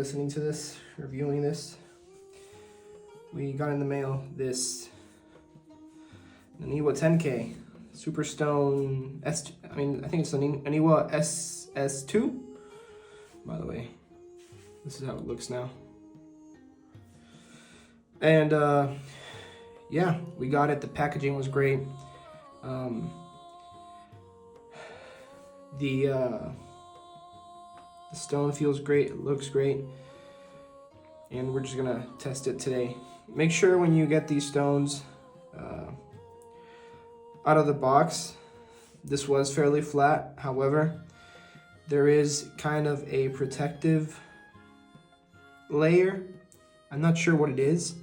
listening to this, reviewing this, we got in the mail this Naniwa 10k Super Stone I think it's the Naniwa SS2. By the way, this is how it looks now. And yeah, we got it. The packaging was great. The stone feels great. It looks great. And we're just gonna test it today. Make sure when you get these stones out of the box, this was fairly flat. However, there is kind of a protective layer. I'm not sure what it is,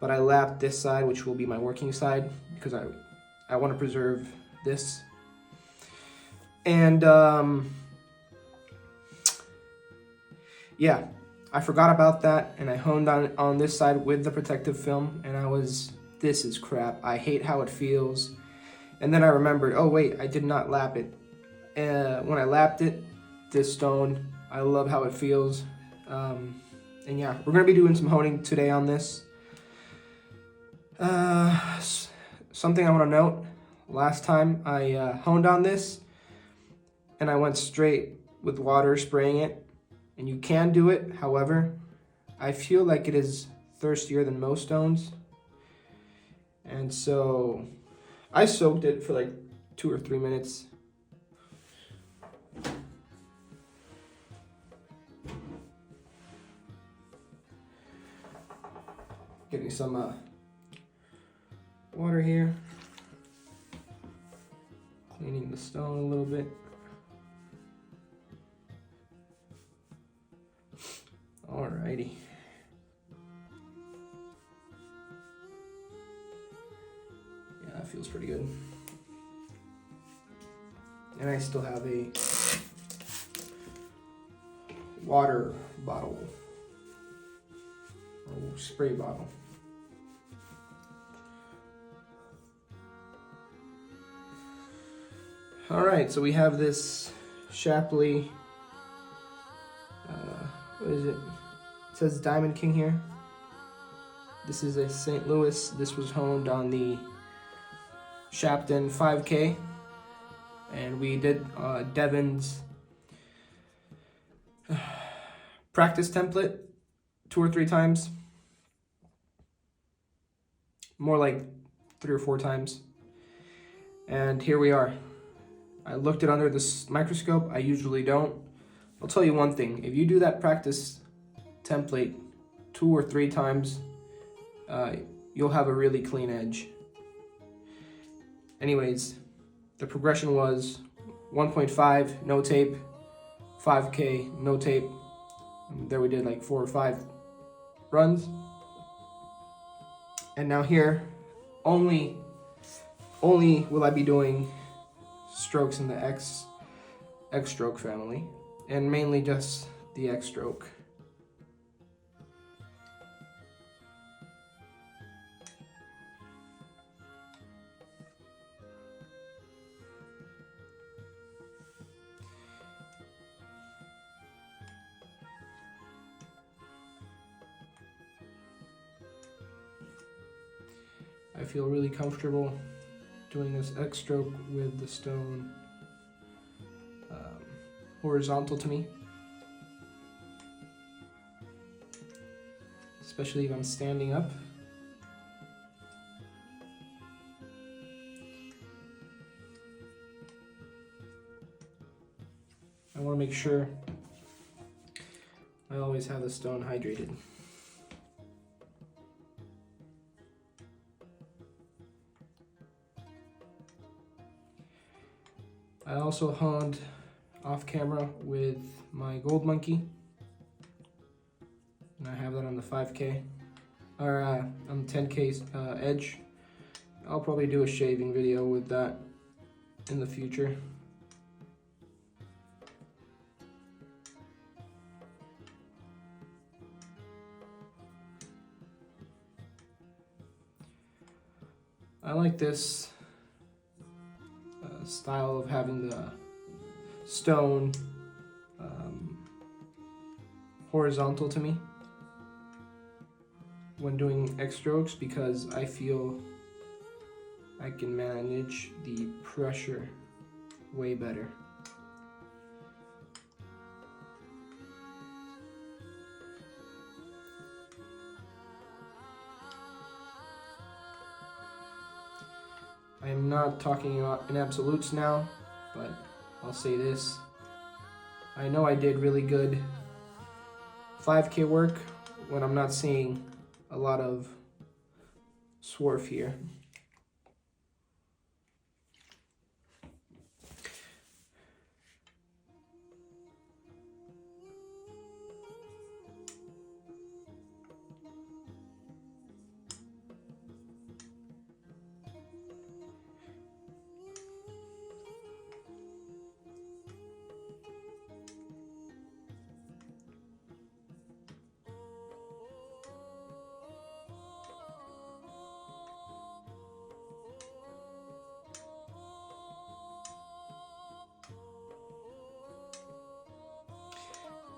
but I lapped this side, which will be my working side, because I want to preserve this. And yeah, I forgot about that, and I honed on this side with the protective film, and this is crap. I hate how it feels. And then I remembered, oh wait, I did not lap it. When I lapped it, this stone, I love how it feels. And yeah, we're gonna be doing some honing today on this. Something I want to note, last time I honed on this and I went straight with water spraying it, and you can do it. However, I feel like it is thirstier than most stones, and so I soaked it for like 2 or 3 minutes. Getting some water here, cleaning the stone a little bit. Alrighty. Yeah, that feels pretty good. And I still have a water bottle, or spray bottle. All right, so we have this Shapleigh, what is it? It says Diamond King here. This is a St. Louis. This was honed on the Shapleigh 5k, and we did Devin's practice template 2 or 3 times. More like 3 or 4 times. And here we are. I looked it under this microscope. I usually don't. I'll tell you one thing. If you do that practice template 2 or 3 times, you'll have a really clean edge. Anyways, the progression was 1.5, no tape, 5k, no tape. And there we did like 4 or 5 runs. And now here, only will I be doing strokes in the X stroke family, and mainly just the X stroke. I feel really comfortable doing this X stroke with the stone horizontal to me, especially if I'm standing up. I want to make sure I always have the stone hydrated. I also honed off camera with my gold monkey, and I have that on the 5k, or on the 10k edge. I'll probably do a shaving video with that in the future. I like this style of having the stone horizontal to me when doing X strokes, because I feel I can manage the pressure way better. I am not talking in absolutes now, but I'll say this. I know I did really good 5K work when I'm not seeing a lot of swarf here.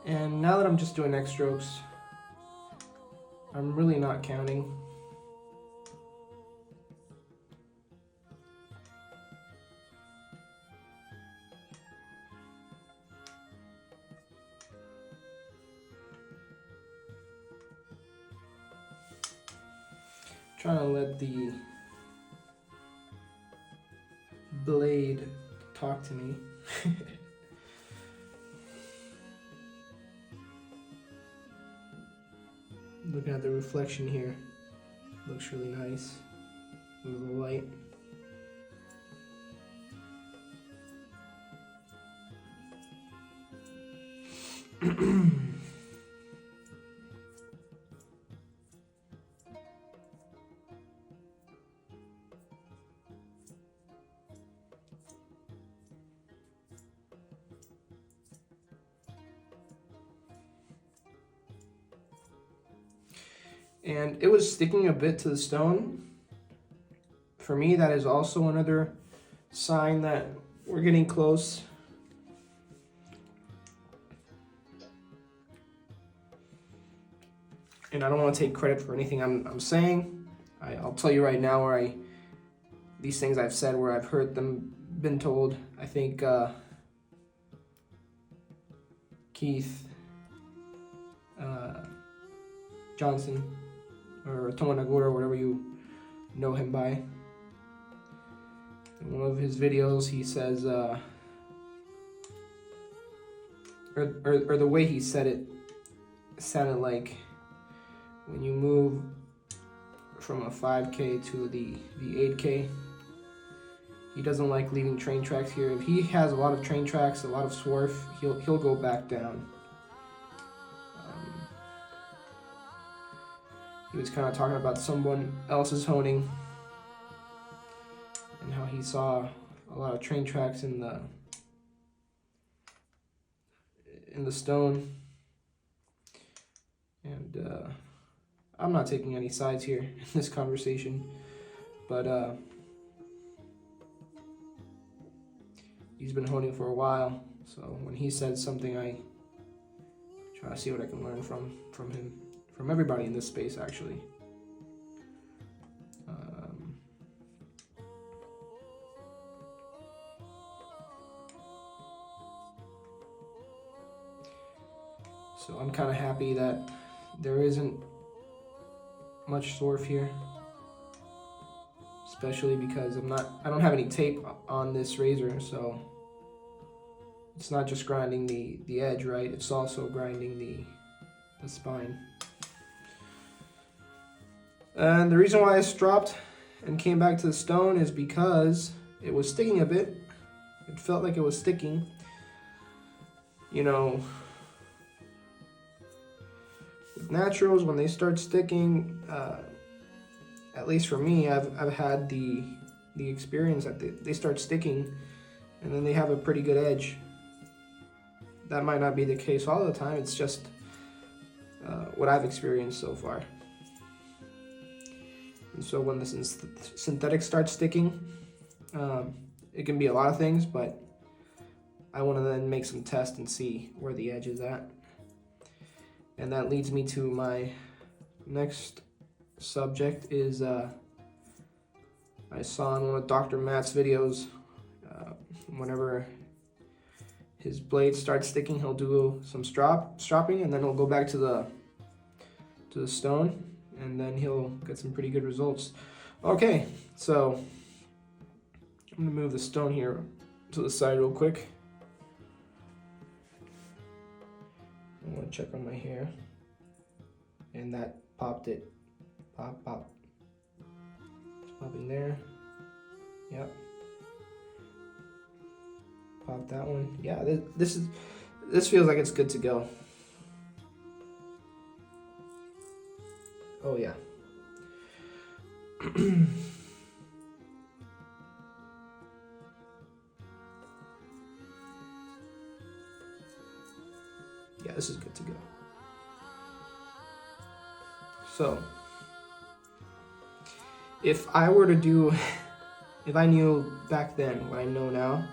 And now that I'm just doing X strokes, I'm really not counting. Trying to let the blade talk to me. Looking at the reflection here, looks really nice with the light. And it was sticking a bit to the stone. For me, that is also another sign that we're getting close. And I don't want to take credit for anything I'm saying. I'll tell you right now where these things I've said, where I've heard them, been told. I think Keith Johnson, or Tomonagura, or whatever you know him by. In one of his videos, he says, or the way he said it sounded like when you move from a 5K to the 8K, he doesn't like leaving train tracks here. If he has a lot of train tracks, a lot of swarf, he'll go back down. He was kind of talking about someone else's honing and how he saw a lot of train tracks in the stone. And I'm not taking any sides here in this conversation, but he's been honing for a while, so when he says something, I try to see what I can learn from him. From everybody in this space, actually. So I'm kind of happy that there isn't much swarf here, especially because I don't have any tape on this razor, so it's not just grinding the edge, right? It's also grinding the spine. And the reason why I stopped and came back to the stone is because it was sticking a bit. It felt like it was sticking. You know, with naturals, when they start sticking, at least for me, I've had the experience that they start sticking and then they have a pretty good edge. That might not be the case all the time. It's just what I've experienced so far. And so when the synthetic starts sticking, it can be a lot of things, but I want to then make some tests and see where the edge is at. And that leads me to my next subject is I saw in one of Dr. Matt's videos, whenever his blade starts sticking, he'll do some stropping, and then he'll go back to the stone, and then he'll get some pretty good results. Okay, so I'm gonna move the stone here to the side real quick. I want to check on my hair, and that popped it. Pop. It's popping there. Yep. Pop that one. Yeah, this feels like it's good to go. Oh yeah. Yeah, this is good to go. So, if I knew back then what I know now,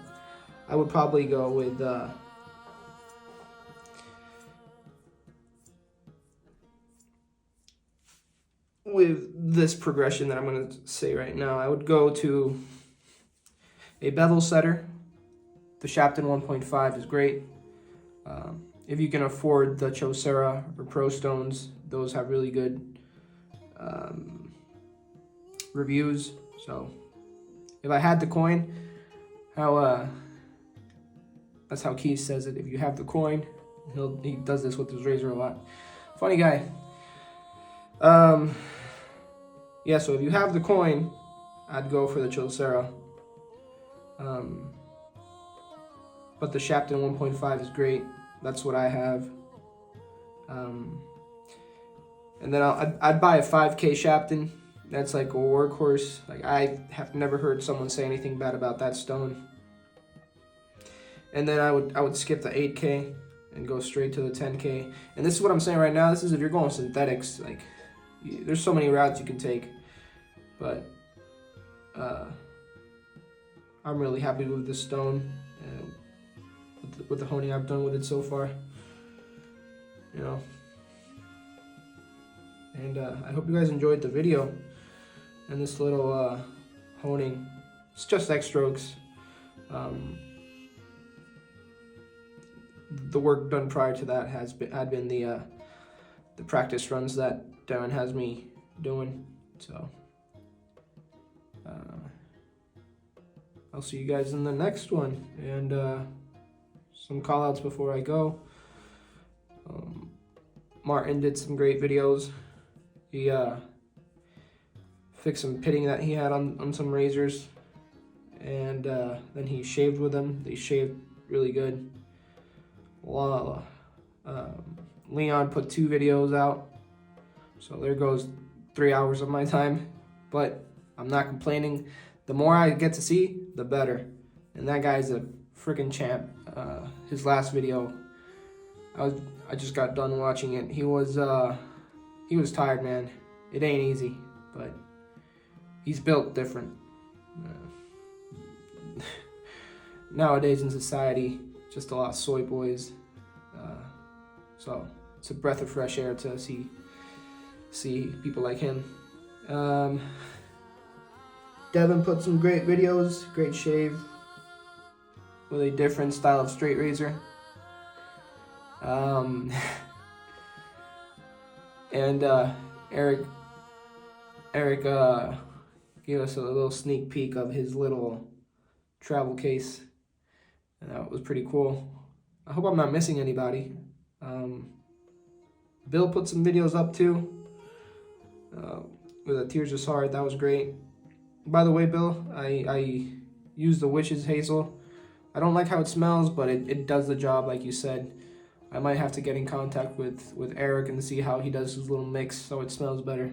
I would probably go with this progression that I'm going to say right now. I would go to a bevel setter. The Shapleigh 1.5 is great. If you can afford the Chosera or Pro Stones, those have really good reviews. So if I had the coin, that's how Keith says it. If you have the coin, he does this with his razor a lot. Funny guy. Yeah, so if you have the coin, I'd go for the Chosera. But the Shapleigh 1.5 is great. That's what I have. And then I'd buy a 5k Shapleigh. That's like a workhorse. Like, I have never heard someone say anything bad about that stone. And then I would skip the 8k and go straight to the 10k. And this is what I'm saying right now. This is if you're going synthetics. Like, there's so many routes you can take. But I'm really happy with this stone. With the honing I've done with it so far. You know. And I hope you guys enjoyed the video and this little honing. It's just X strokes. The work done prior to that had been the practice runs that Devin has me doing. So I'll see you guys in the next one. And some call outs before I go. Martin did some great videos. He fixed some pitting that he had on some razors, and then he shaved with them. They shaved really good. Leon put 2 videos out, so there goes 3 hours of my time, but I'm not complaining. The more I get to see, the better. And that guy's a freaking champ. His last video, I just got done watching it. He was tired, man. It ain't easy, but he's built different. Nowadays in society, just a lot of soy boys. So it's a breath of fresh air to see people like him. Devin put some great videos, great shave with a different style of straight razor. And Eric gave us a little sneak peek of his little travel case, and that was pretty cool. I hope I'm not missing anybody. Bill put some videos up too, with a Tears of Sorrow. That was great. By the way, Bill, I used the Witch's Hazel. I don't like how it smells, but it does the job like you said. I might have to get in contact with Eric and see how he does his little mix so it smells better.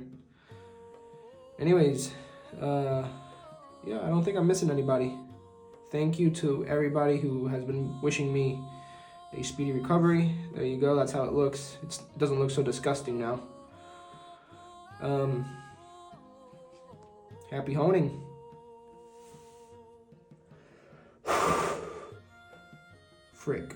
Anyways, yeah, I don't think I'm missing anybody. Thank you to everybody who has been wishing me a speedy recovery. There you go, that's how it looks. It doesn't look so disgusting now. Happy honing. Frick.